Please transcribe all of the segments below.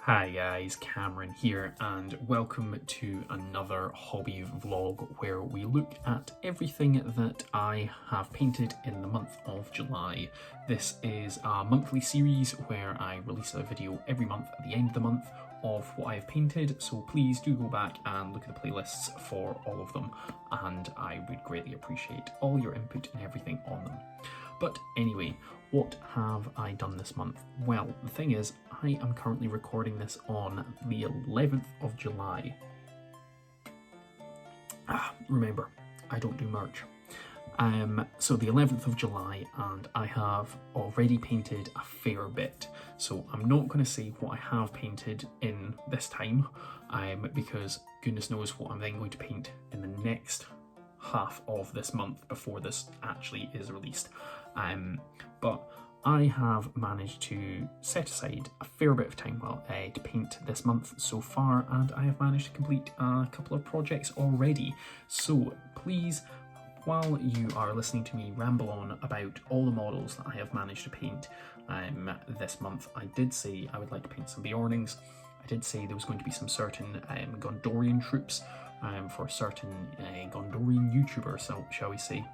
Hi guys, Cameron here and welcome to another hobby vlog where we look at everything that I have painted in the month of July. This is a monthly series where I release a video every month at the end of the month of what I have painted, so please do go back and look at the playlists for all of them, and I would greatly appreciate all your input and everything on them. But anyway, what have I done this month? Well, the thing is, I am currently recording this on the 11th of July. Remember, I don't do merch. So the 11th of July, and I have already painted a fair bit. So I'm not going to say what I have painted in this time, because goodness knows what I'm then going to paint in the next half of this month before this actually is released. But I have managed to set aside a fair bit of time to paint this month so far, and I have managed to complete a couple of projects already. So please, while you are listening to me ramble on about all the models that I have managed to paint this month, I did say I would like to paint some Bjornings. I did say there was going to be some certain Gondorian troops for a certain Gondorian YouTuber, so shall we say.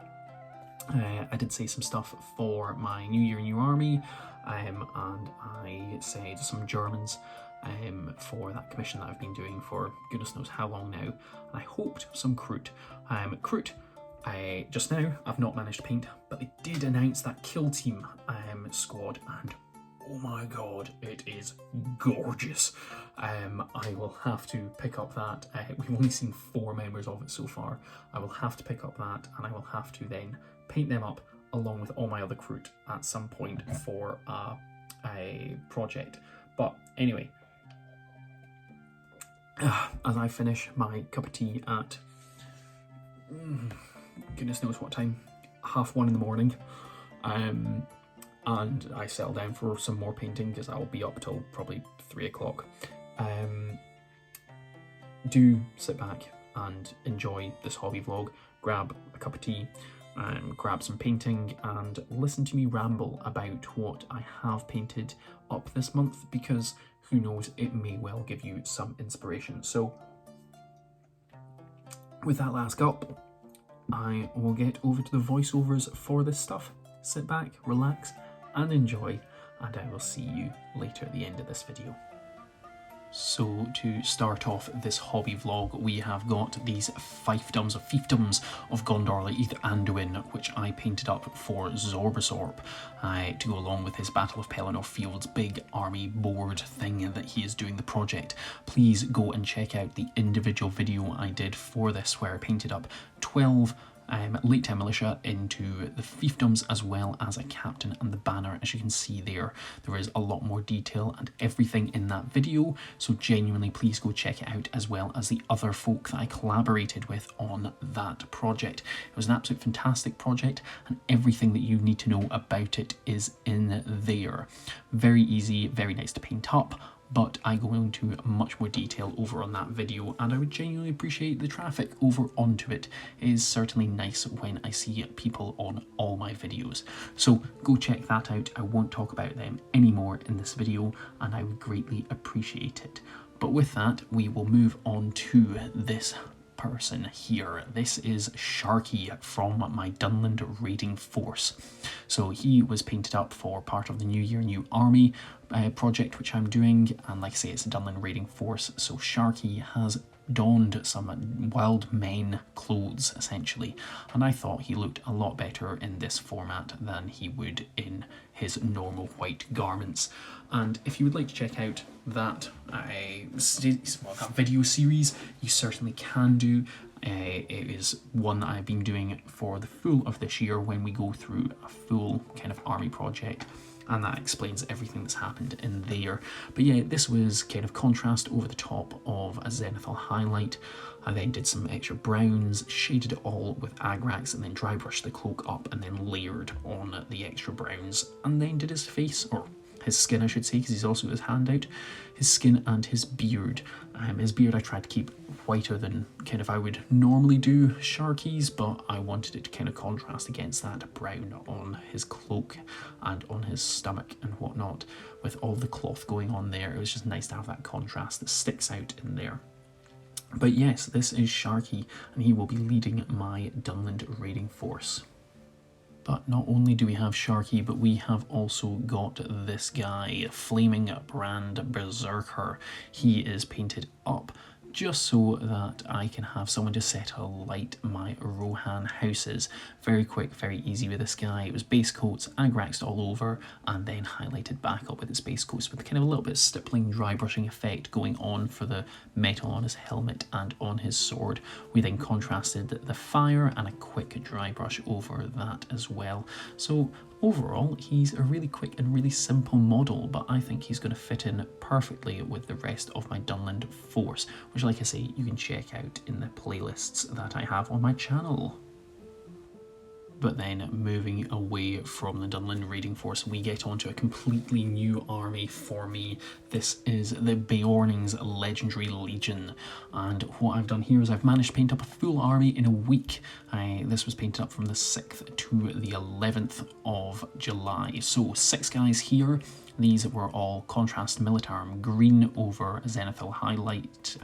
I did say some stuff for my New Year, New Army, and I said some Germans for that commission that I've been doing for goodness knows how long now, and I hoped some Kroot. Kroot, just now, I've not managed to paint, but they did announce that Kill Team squad, and oh my god, it is gorgeous. I will have to pick up that. We've only seen 4 members of it so far. I will have to pick up that, and I will have to then paint them up along with all my other Kroot at some point for a project. But anyway, as I finish my cup of tea at goodness knows what time, 1:30 in the morning, and I settle down for some more painting because I will be up till probably 3 o'clock. Do sit back and enjoy this hobby vlog, grab a cup of tea, grab some painting and listen to me ramble about what I have painted up this month, because who knows, it may well give you some inspiration. So with that last gulp, I will get over to the voiceovers for this stuff. Sit back, relax and enjoy, and I will see you later at the end of this video. So to start off this hobby vlog, we have got these fiefdoms of Gondor Leith Anduin, which I painted up for Zorbasorb to go along with his Battle of Pelennor Fields big army board thing that he is doing the project. Please go and check out the individual video I did for this, where I painted up 12 late time militia into the fiefdoms, as well as a captain and the banner. As you can see there is a lot more detail and everything in that video, so genuinely please go check it out, as well as the other folk that I collaborated with on that project. It was an absolute fantastic project, and everything that you need to know about it is in there. Very easy, very nice to paint up, but I go into much more detail over on that video, and I would genuinely appreciate the traffic over onto it. It is certainly nice when I see people on all my videos. So go check that out. I won't talk about them anymore in this video, and I would greatly appreciate it. But with that, we will move on to this person here. This is Sharky from my Dunland raiding force. So he was painted up for part of the New Year, New Army project which I'm doing, and like I say, it's a Dunland raiding force, so Sharky has donned some wild men clothes essentially, and I thought he looked a lot better in this format than he would in his normal white garments. And if you would like to check out that that video series, you certainly can do. It is one that I've been doing for the full of this year, when we go through a full kind of army project, and that explains everything that's happened in there. But yeah, this was kind of contrast over the top of a zenithal highlight. I then did some extra browns, shaded it all with Agrax, and then dry brushed the cloak up and then layered on the extra browns, and then did his face, or his skin I should say, because he's also got his hand out, his skin and his beard. His beard I tried to keep whiter than kind of I would normally do Sharky's, but I wanted it to kind of contrast against that brown on his cloak and on his stomach and whatnot, with all the cloth going on there. It was just nice to have that contrast that sticks out in there. But yes, this is Sharky, and he will be leading my Dunland raiding force. But not only do we have Sharky, but we have also got this guy, Flaming Brand Berserker. He is painted up just so that I can have someone to set alight my Rohan houses. Very quick, very easy with this guy. It was base coats, agraxed all over, and then highlighted back up with its base coats with kind of a little bit of stippling, dry brushing effect going on for the metal on his helmet and on his sword. We then contrasted the fire and a quick dry brush over that as well. So overall, he's a really quick and really simple model, but I think he's going to fit in perfectly with the rest of my Dunland force, which, like I say, you can check out in the playlists that I have on my channel. But then moving away from the Dunland raiding force, we get onto a completely new army for me. This is the Bjorn's Legendary Legion, and what I've done here is I've managed to paint up a full army in a week. This was painted up from the 6th to the 11th of July. So 6 guys here. These were all contrast Militarm green over Zenithal highlight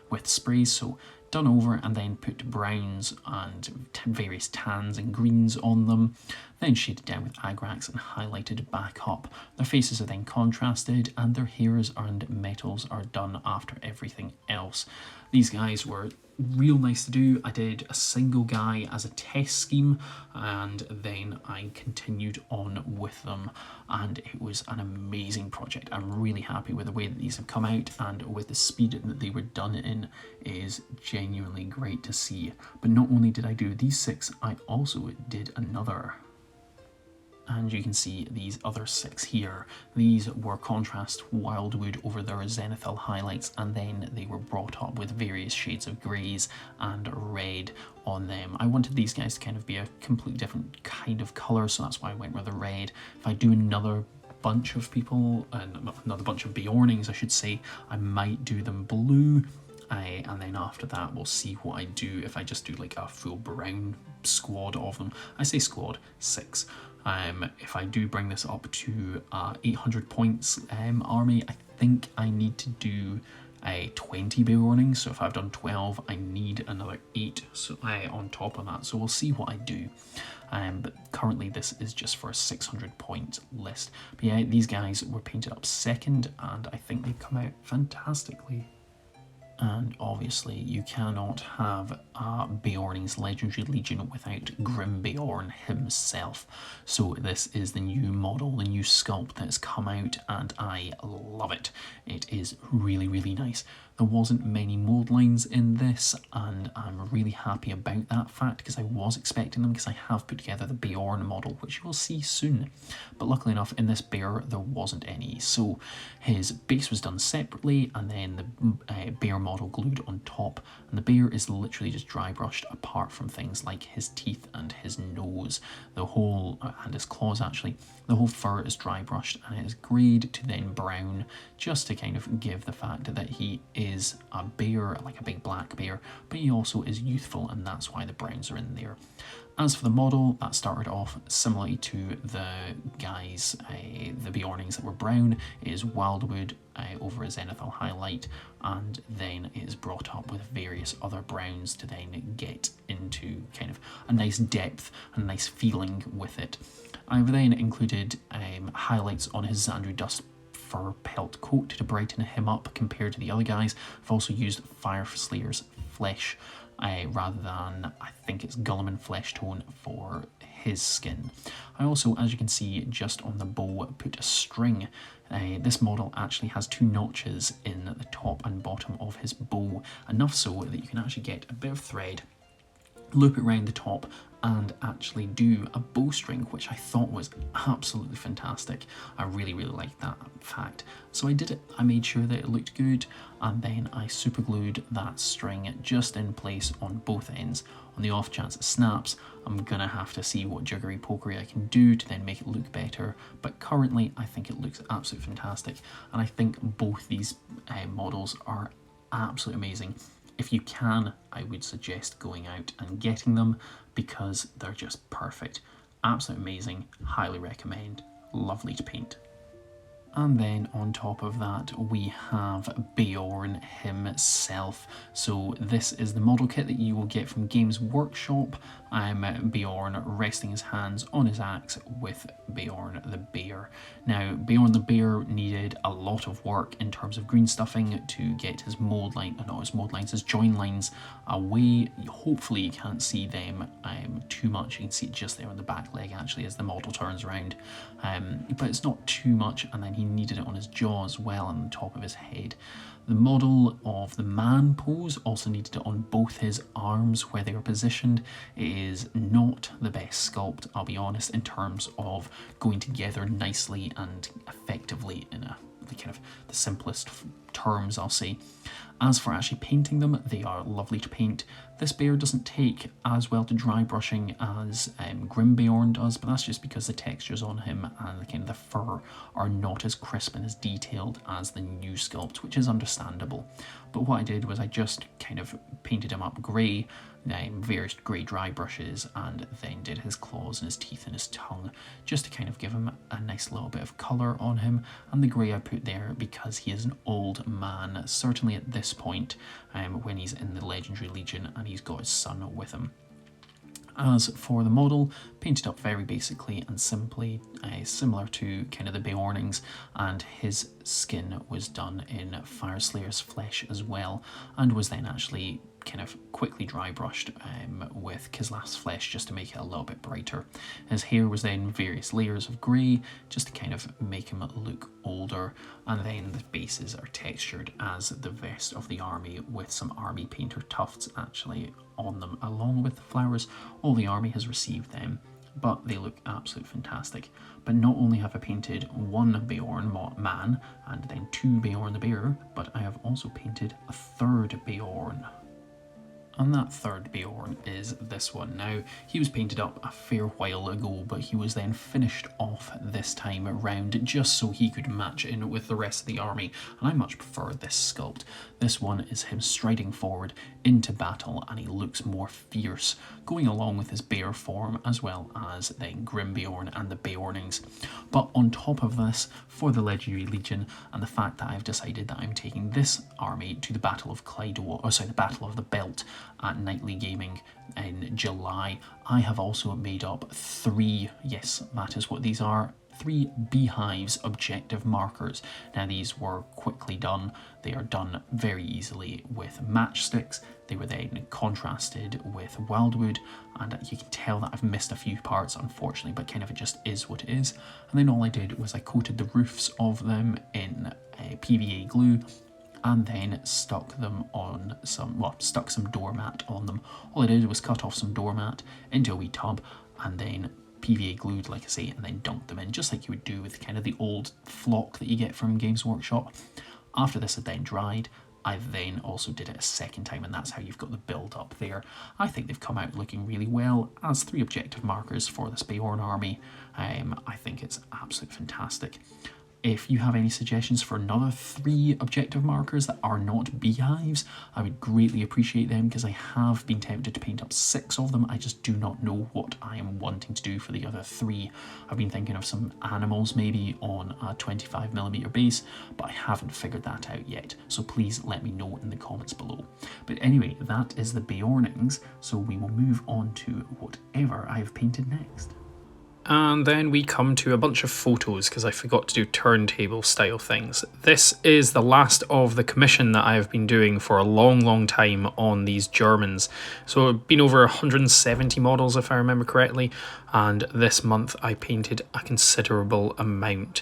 with sprays, so done over and then put browns and various tans and greens on them, then shaded down with agrax and highlighted back up. Their faces are then contrasted and their hairs and metals are done after everything else. These guys were real nice to do. I did a single guy as a test scheme and then I continued on with them, and it was an amazing project. I'm really happy with the way that these have come out, and with the speed that they were done in is genuinely great to see. But not only did I do these 6, I also did another. And you can see these other 6 here. These were contrast wildwood over their zenithal highlights, and then they were brought up with various shades of greys and red on them. I wanted these guys to kind of be a completely different kind of colour, so that's why I went with the red. If I do another bunch of people, another bunch of Bjornings I should say, I might do them blue. And then after that we'll see what I do if I just do like a full brown squad of them. I say squad, 6. If I do bring this up to 800 points army, I think I need to do 20 Bjornings. So if I've done 12, I need another 8 on top of that. So we'll see what I do. But currently this is just for a 600 point list. But yeah, these guys were painted up second, and I think they've come out fantastically. And obviously you cannot have Bjorn's Legendary Legion without Bjorn himself. So this is the new model, the new sculpt that has come out, and I love it. It is really, really nice. There wasn't many mold lines in this, and I'm really happy about that fact because I was expecting them, because I have put together the Bjorn model, which you will see soon. But luckily enough, in this bear, there wasn't any. So his base was done separately, and then the bear model glued on top, and the bear is literally just dry brushed apart from things like his teeth and his nose. The whole, and his claws actually, the whole fur is dry brushed and it is greyed to then brown, just to kind of give the fact that he is a bear, like a big black bear, but he also is youthful, and that's why the browns are in there. As for the model, that started off similarly to the guys, the Bjornings that were brown. It is wildwood over a zenithal highlight, and then it is brought up with various other browns to then get into kind of a nice depth and a nice feeling with it. I've then included highlights on his Xandru Dust fur pelt coat to brighten him up compared to the other guys. I've also used Fire Slayer's flesh rather than, I think it's Gulliman flesh tone for his skin. I also, as you can see just on the bow, put a string. This model actually has 2 notches in the top and bottom of his bow, enough so that you can actually get a bit of thread loop it round the top, and actually do a bowstring, which I thought was absolutely fantastic. I really liked that fact. So I did it. I made sure that it looked good, and then I super glued that string just in place on both ends. On the off chance it snaps, I'm gonna have to see what jiggery pokery I can do to then make it look better, but currently I think it looks absolutely fantastic, and I think both these models are absolutely amazing. If you can, I would suggest going out and getting them because they're just perfect. Absolutely amazing, highly recommend, lovely to paint. And then on top of that we have Bjorn himself. So this is the model kit that you will get from Games Workshop. Bjorn resting his hands on his axe with Bjorn the bear. Now Bjorn the bear needed a lot of work in terms of green stuffing to get his mold line, not his mold lines, his join lines away. Hopefully you can't see them too much. You can see it just there on the back leg actually as the model turns around, but it's not too much. And then he needed it on his jaw as well and the top of his head. The model of the man pose also needed it on both his arms where they are positioned. It is not the best sculpt, I'll be honest, in terms of going together nicely and effectively in the kind of the simplest terms, I'll say. As for actually painting them, they are lovely to paint. This bear doesn't take as well to dry brushing as Grimby does, but that's just because the textures on him and the kind of the fur are not as crisp and as detailed as the new sculpt, which is understandable. But what I did was I just kind of painted him up grey, various grey dry brushes, and then did his claws and his teeth and his tongue just to kind of give him a nice little bit of colour on him. And the grey I put there because he is an old man, certainly at this point when he's in the Legendary Legion and he's got his son with him. As for the model, painted up very basically and simply, similar to kind of the Bjornings, and his skin was done in Fyreslayer's flesh as well, and was then actually kind of quickly dry brushed with Kisleth's flesh just to make it a little bit brighter. His hair was then various layers of grey just to kind of make him look older, and then the bases are textured as the vest of the army with some army painter tufts actually on them along with the flowers. All the army has received them, but they look absolutely fantastic. But not only have I painted one Bjorn man and then two Bjorn the bear, but I have also painted a third Bjorn. And that third Bjorn is this one. Now, he was painted up a fair while ago, but he was then finished off this time around just so he could match in with the rest of the army, and I much prefer this sculpt. This one is him striding forward into battle, and he looks more fierce, going along with his bear form, as well as then Grimbjorn and the Bjornings. But on top of this, for the Legendary Legion, and the fact that I've decided that I'm taking this army to the Battle of the Battle of the Belt at Nightly Gaming in July, I have also made up three, yes, that is what these are, 3 beehives objective markers. Now these were quickly done. They are done very easily with matchsticks. They were then contrasted with wildwood, and you can tell that I've missed a few parts unfortunately, but kind of it just is what it is. And then all I did was I coated the roofs of them in PVA glue, and then stuck some doormat on them. All I did was cut off some doormat into a wee tub, and then PVA glued, like I say, and then dunked them in, just like you would do with kind of the old flock that you get from Games Workshop. After this had then dried, I then also did it a second time, and that's how you've got the build up there. I think they've come out looking really well as 3 objective markers for this Bjorn army. I think it's absolutely fantastic. If you have any suggestions for another 3 objective markers that are not beehives, I would greatly appreciate them, because I have been tempted to paint up 6 of them. I just do not know what I am wanting to do for the other 3. I've been thinking of some animals maybe on a 25mm base, but I haven't figured that out yet. So please let me know in the comments below. But anyway, that is the Bjornings, so we will move on to whatever I've painted next. And then we come to a bunch of photos, because I forgot to do turntable style things. This is the last of the commission that I have been doing for a long time on these Germans. So it's been over 170 models if I remember correctly, and this month I painted a considerable amount.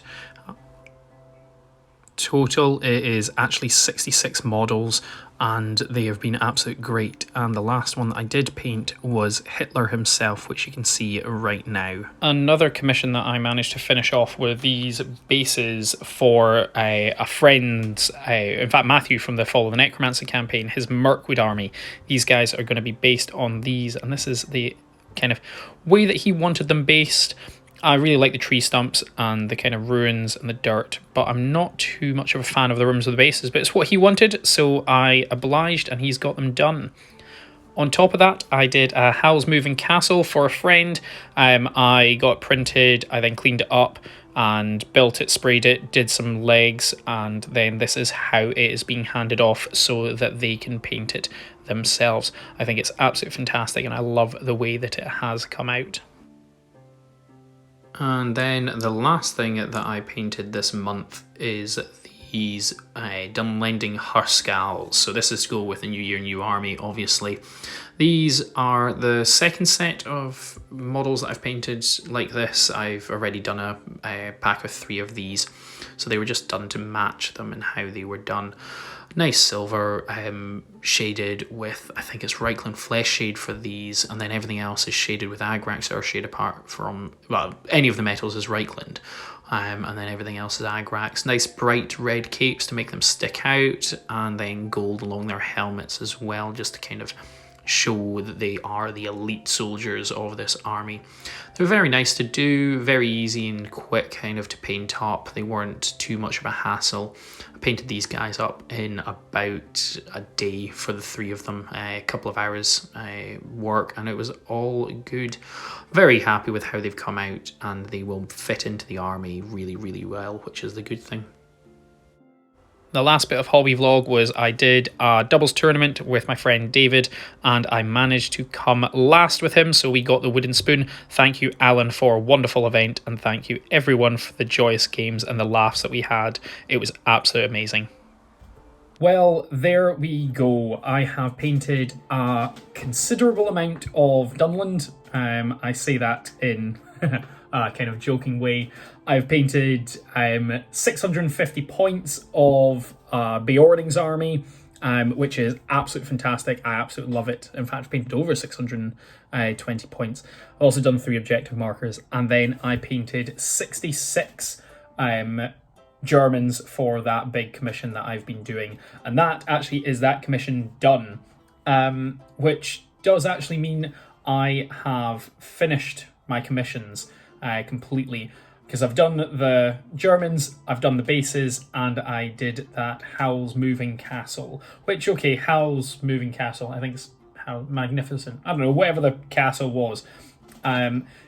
total it is actually 66 models, and they have been absolute great. And the last one that I did paint was Hitler himself, which you can see right now. Another commission that I managed to finish off were these bases for a friend's, in fact Matthew from the Fall of the Necromancer campaign, his Mirkwood army. These guys are going to be based on these, and this is the kind of way that he wanted them based. I really like the tree stumps and the kind of ruins and the dirt, but I'm not too much of a fan of the rooms of the bases, but it's what he wanted, so I obliged and he's got them done. On top of that, I did a Howl's Moving Castle for a friend. I got it printed, I then cleaned it up and built it, sprayed it, did some legs, and then this is how it is being handed off so that they can paint it themselves. I think it's absolutely fantastic and I love the way that it has come out. And then the last thing that I painted this month is these Dunlending Hurscals. So this is to go with the New Year, New Army, obviously. These are the second set of models that I've painted like this. I've already done a pack of 3 of these, so they were just done to match them and how they were done. Nice silver shaded with, I think it's Reichland Flesh shade for these, and then everything else is shaded with Agrax or shade apart from, well, any of the metals is Reichland. And then everything else is Agrax. Nice bright red capes to make them stick out, and then gold along their helmets as well, just to kind of show that they are the elite soldiers of this army. They're very nice to do, very easy and quick kind of to paint up. They weren't too much of a hassle. I painted these guys up in about a day for the 3 of them, a couple of hours work, and it was all good. Very happy with how they've come out, and they will fit into the army really, really well, which is the good thing. The last bit of hobby vlog was I did a doubles tournament with my friend David, and I managed to come last with him, so we got the wooden spoon. Thank you, Alan, for a wonderful event, and thank you everyone for the joyous games and the laughs that we had. It was absolutely amazing. Well, there we go. I have painted a considerable amount of Dunland. I say that in a kind of joking way. I've painted 650 points of Bjorn's army, which is absolutely fantastic. I absolutely love it. In fact, I've painted over 620 points. I've also done 3 objective markers, and then I painted 66 Germans for that big commission that I've been doing. And that actually is that commission done, which does actually mean I have finished my commissions completely, because I've done the Germans, I've done the bases, and I did that Howl's Moving Castle, which, okay, Howl's Moving Castle, I think it's how magnificent, I don't know, whatever the castle was.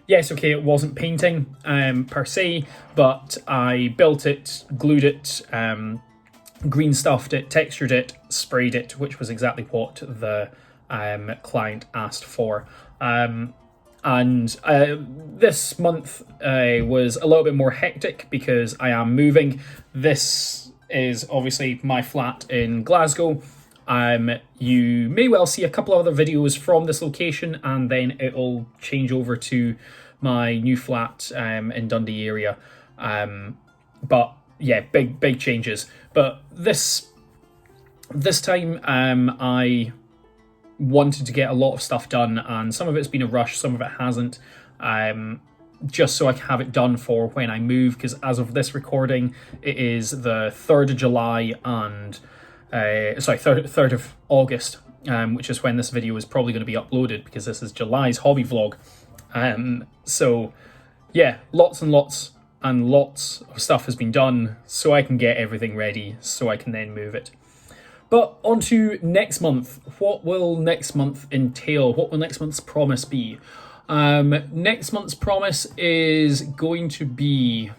Yes, okay, it wasn't painting per se, but I built it, glued it, green stuffed it, textured it, sprayed it, which was exactly what the client asked for. And this month was a little bit more hectic because I am moving. This is obviously my flat in Glasgow. You may well see a couple of other videos from this location, and then it'll change over to my new flat in Dundee area. But yeah, big changes. But this time I wanted to get a lot of stuff done, and some of it's been a rush, some of it hasn't, just so I can have it done for when I move, because as of this recording, it is the 3rd of July and 3rd of August, which is when this video is probably going to be uploaded, because this is July's hobby vlog. So yeah, lots and lots and lots of stuff has been done so I can get everything ready so I can then move it. But on to next month. What will next month entail? What will next month's promise be? Next month's promise is going to be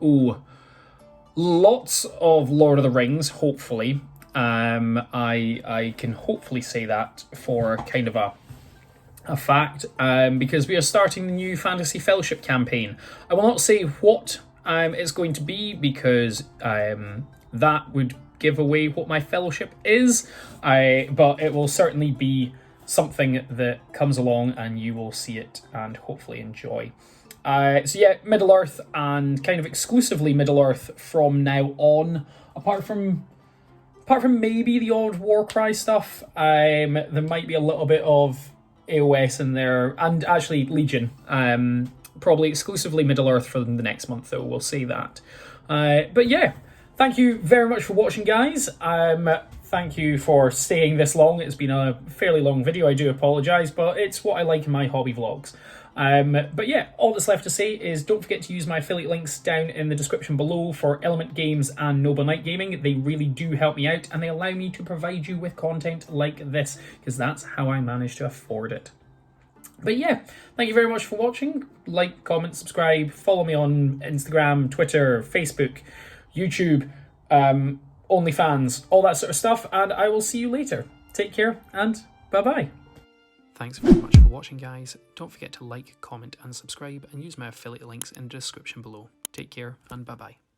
lots of Lord of the Rings, hopefully. I can hopefully say that for kind of a fact, because we are starting the new Fantasy Fellowship campaign. I will not say what it's going to be, because that would give away what my fellowship is, but it will certainly be something that comes along and you will see it and hopefully enjoy. So yeah, Middle-earth, and kind of exclusively Middle-earth from now on, apart from maybe the odd Warcry stuff. There might be a little bit of AOS in there, and actually Legion. Probably exclusively Middle-earth for the next month, though, we'll say that. But yeah, thank you very much for watching, guys. Thank you for staying this long. It's been a fairly long video, I do apologise, but it's what I like in my hobby vlogs. But yeah, all that's left to say is don't forget to use my affiliate links down in the description below for Element Games and Noble Knight Gaming. They really do help me out, and they allow me to provide you with content like this, because that's how I manage to afford it. But yeah, thank you very much for watching. Like, comment, subscribe, follow me on Instagram, Twitter, Facebook, YouTube, OnlyFans, all that sort of stuff, and I will see you later. Take care, and bye-bye. Thanks very much for watching, guys. Don't forget to like, comment, and subscribe, and use my affiliate links in the description below. Take care, and bye-bye.